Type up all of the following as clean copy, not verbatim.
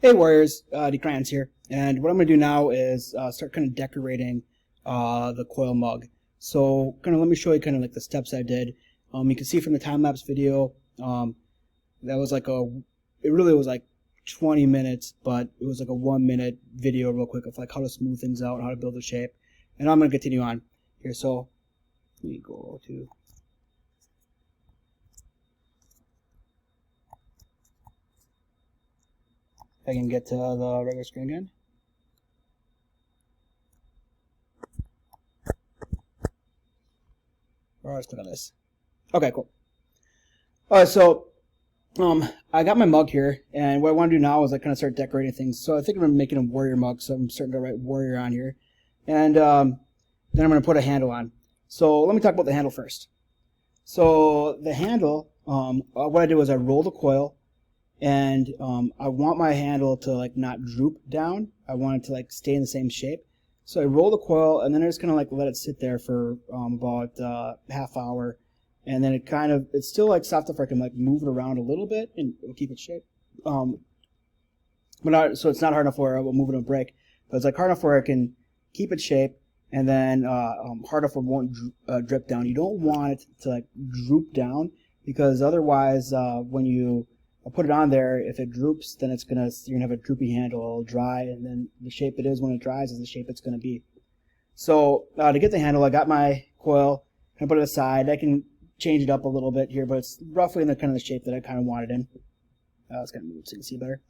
Hey Warriors, DeCrayons here, and what I'm going to do now is start kind of decorating the coil mug. So kind of let me show you kind of like the steps I did. You can see from the time-lapse video, that was like it really was like 20 minutes, but it was like a 1-minute video real quick of like how to smooth things out, how to build a shape. And I'm going to continue on here. So let me go to... If I can get to the regular screen again. Or let's click on this. Okay, cool. Alright, so I got my mug here, and what I want to do now is I kind of start decorating things. So I think I'm making a warrior mug, so I'm starting to write warrior on here. And then I'm going to put a handle on. So let me talk about the handle first. So the handle, what I did was I rolled a coil, and I want my handle to like not droop down. I want it to like stay in the same shape. So I roll the coil, and then I just kind of like let it sit there for about half hour, and then it's still like soft enough I can like move it around a little bit and it'll keep it shape. So it's not hard enough where I will move it and break, but it's like hard enough where I can keep it shape, and then hard enough where it won't drip down. You don't want it to like droop down, because otherwise when you put it on there, if it droops, then you're gonna have a droopy handle. It'll dry, and then the shape it is when it dries is the shape it's gonna be. So to get the handle, I got my coil, I put it aside. I can change it up a little bit here, but it's roughly in the kind of the shape that I kind of wanted in. It's gonna move so you can see better.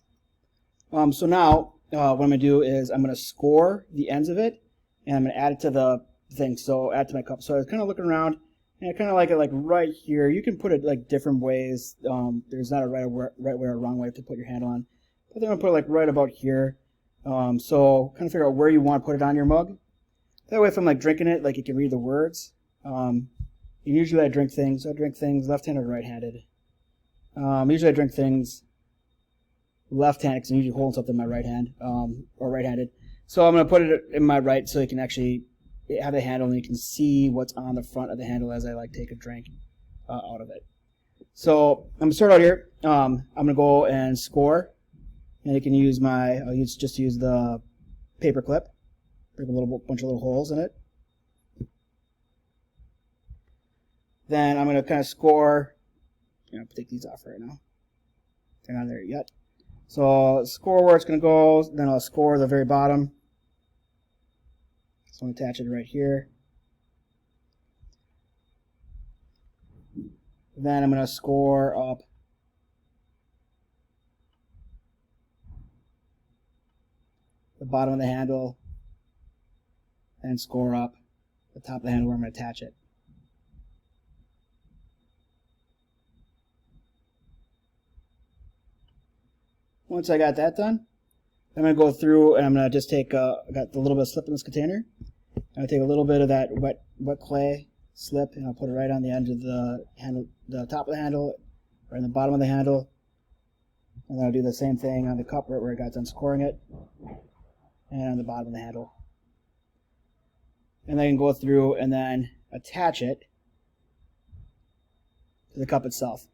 So now what I'm gonna do is I'm gonna score the ends of it, and I'm gonna add it to the thing. So add to my cup. So I was kind of looking around. And I kind of like it like right here. You can put it like different ways. There's not a right way or wrong way to put your handle on. But then I'm going to put it like right about here. So kind of figure out where you want to put it on your mug. That way if I'm like drinking it, like you can read the words. Usually I drink things left-handed or right-handed. Usually I drink things left-handed because I'm usually holding something in my right hand, or right-handed. So I'm going to put it in my right so you can actually have the handle, and you can see what's on the front of the handle as I like take a drink out of it. So I'm gonna start out here. I'm gonna go and score, and you can use I'll just use the paper clip, break a bunch of little holes in it. Then I'm gonna kind of score. Take these off right now. They're not there yet. So I'll score where it's gonna go. Then I'll score the very bottom. So I'm going to attach it right here. Then I'm going to score up the bottom of the handle and score up the top of the handle where I'm going to attach it. Once I got that done, I'm going to go through and I'm going to just take, I got a little bit of slip in this container. I'm going to take a little bit of that wet clay slip, and I'll put it right on the end of the handle, the top of the handle, right in the bottom of the handle. And then I'll do the same thing on the cup right where I got done scoring it, and on the bottom of the handle. And then I can go through and then attach it to the cup itself.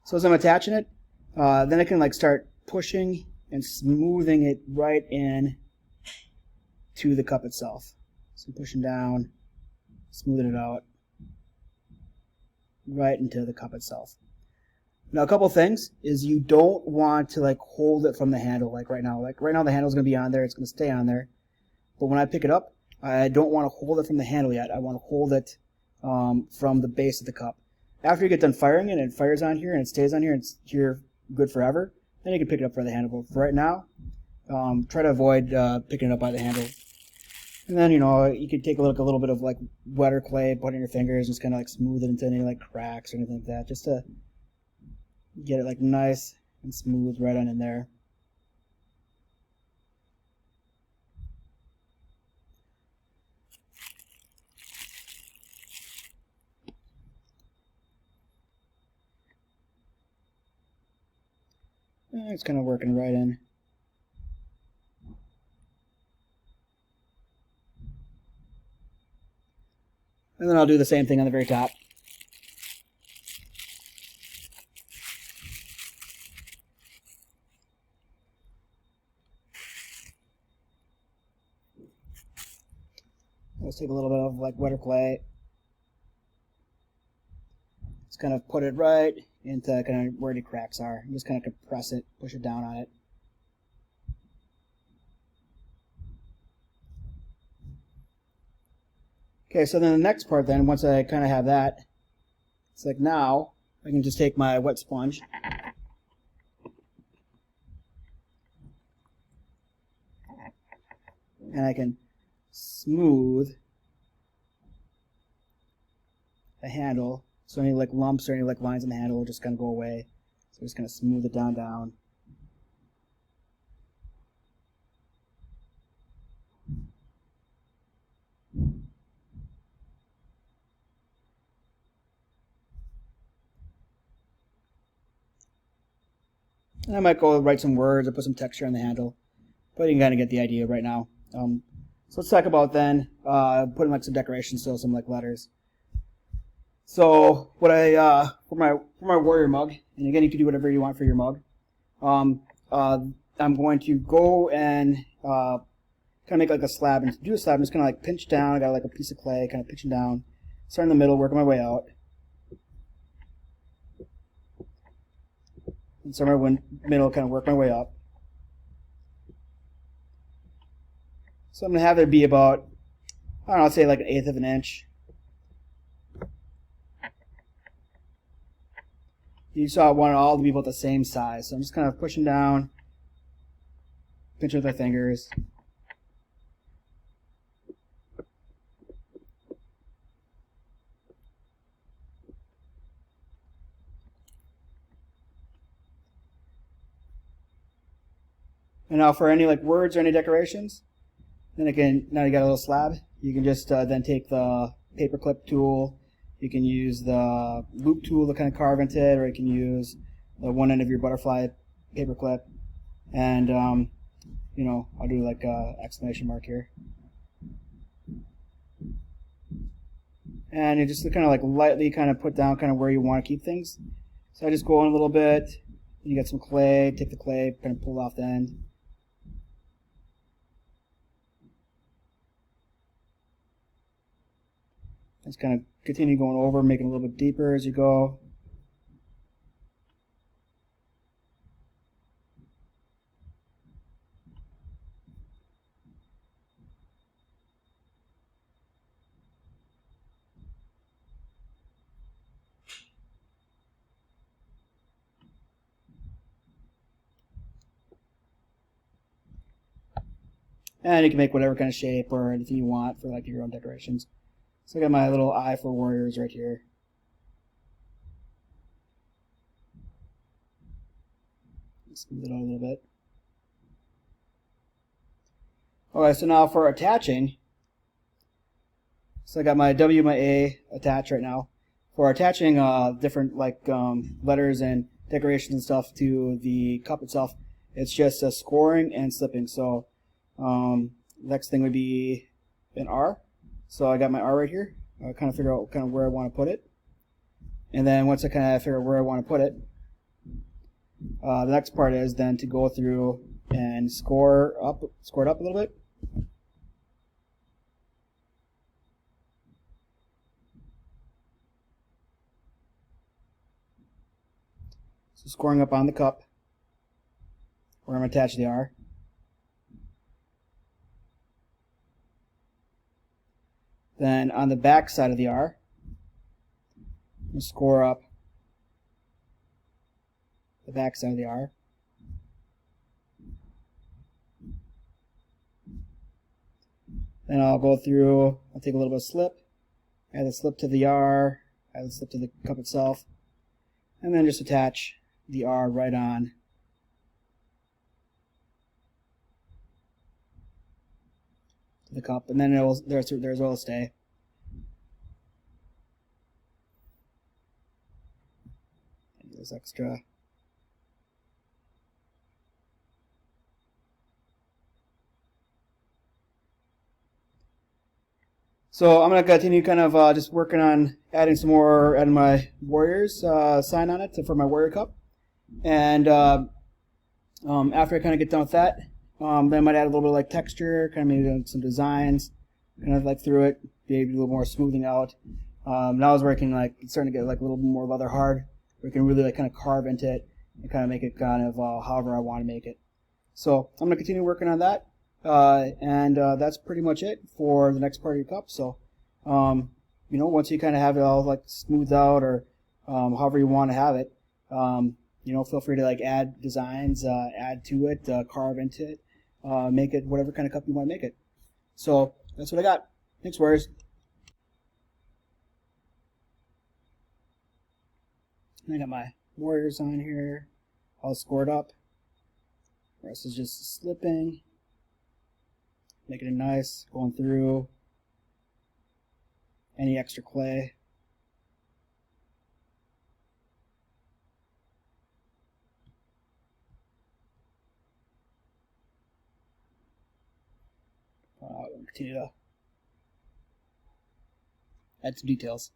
So as I'm attaching it, then I can like start pushing and smoothing it right in to the cup itself. So pushing down, smoothing it out right into the cup itself. Now a couple things is you don't want to like hold it from the handle like right now. Like right now the handle's going to be on there, it's going to stay on there. But when I pick it up, I don't want to hold it from the handle yet. I want to hold it from the base of the cup. After you get done firing it and it fires on here and it stays on here and it's here good forever, then you can pick it up by the handle. But for right now, try to avoid picking it up by the handle. And then, you could take a little bit of like wetter clay, put it in your fingers, just kind of like smooth it into any like cracks or anything like that, just to get it like nice and smooth right on in there. And it's kind of working right in. And then I'll do the same thing on the very top. let's take a little bit of like wetter clay. Let's kind of put it right into kind of where the cracks are. And just kind of compress it, push it down on it. Okay, so then the next part then, once I kind of have that, it's like now I can just take my wet sponge and I can smooth the handle. So any like lumps or any like lines in the handle will just kind of go away. So just kind of smooth it down. And I might go write some words or put some texture on the handle, but you can kind of get the idea right now. So let's talk about then putting like some decorations, so some like letters. So what I for my warrior mug, and again you can do whatever you want for your mug. I'm going to go and kind of make like a slab, and to do a slab I'm just gonna like pinch down. I got like a piece of clay, kind of pinching down, start in the middle, working my way out. And somewhere in the middle, kind of work my way up. So I'm going to have it be about, I don't know, I'd say like 1/8 of an inch. You saw I want it all to be about the same size. So I'm just kind of pushing down, pinch with my fingers. And now for any like words or any decorations, then again, now you got a little slab. You can just then take the paperclip tool. You can use the loop tool to kind of carve into it, or you can use the one end of your butterfly paperclip. And you know, I'll do like a exclamation mark here. And you just kind of like lightly kind of put down kind of where you want to keep things. So I just go in a little bit. You get some clay, take the clay, kind of pull off the end. Just kind of continue going over, making it a little bit deeper as you go. And you can make whatever kind of shape or anything you want for like your own decorations. So I got my little eye for warriors right here. Smooth it out a little bit. Alright, so now for attaching. So I got my W, my A attached right now. For attaching different like letters and decorations and stuff to the cup itself, it's just scoring and slipping. So next thing would be an R. So I got my R right here. I kind of figure out kind of where I want to put it. And then once I kind of figure out where I want to put it, the next part is then to go through and score it up a little bit. So scoring up on the cup where I'm going to attach the R. Then on the back side of the R, I'm going to score up the back side of the R. Then I'll go through, I'll take a little bit of slip, add the slip to the R, add the slip to the cup itself, and then just attach the R right on to the cup, and then there's where it'll stay. And there's extra. So I'm going to continue kind of just working on adding my Warriors sign on it for my Warrior Cup. And after I kind of get done with that, then I might add a little bit of like texture, kind of maybe some designs, kind of like through it, maybe a little more smoothing out. Now it's working like it's starting to get like a little more leather hard. We can really like kind of carve into it and kind of make it kind of however I want to make it. So I'm going to continue working on that, and that's pretty much it for the next part of your cup. So you know, once you kind of have it all like smoothed out or however you want to have it, you know, feel free to like add designs, add to it, carve into it, make it whatever kind of cup you want to make it. So that's what I got. Thanks, Warriors. And I got my Warriors on here, all scored up. The rest is just slipping, making it nice, going through any extra clay. Continue to add some details.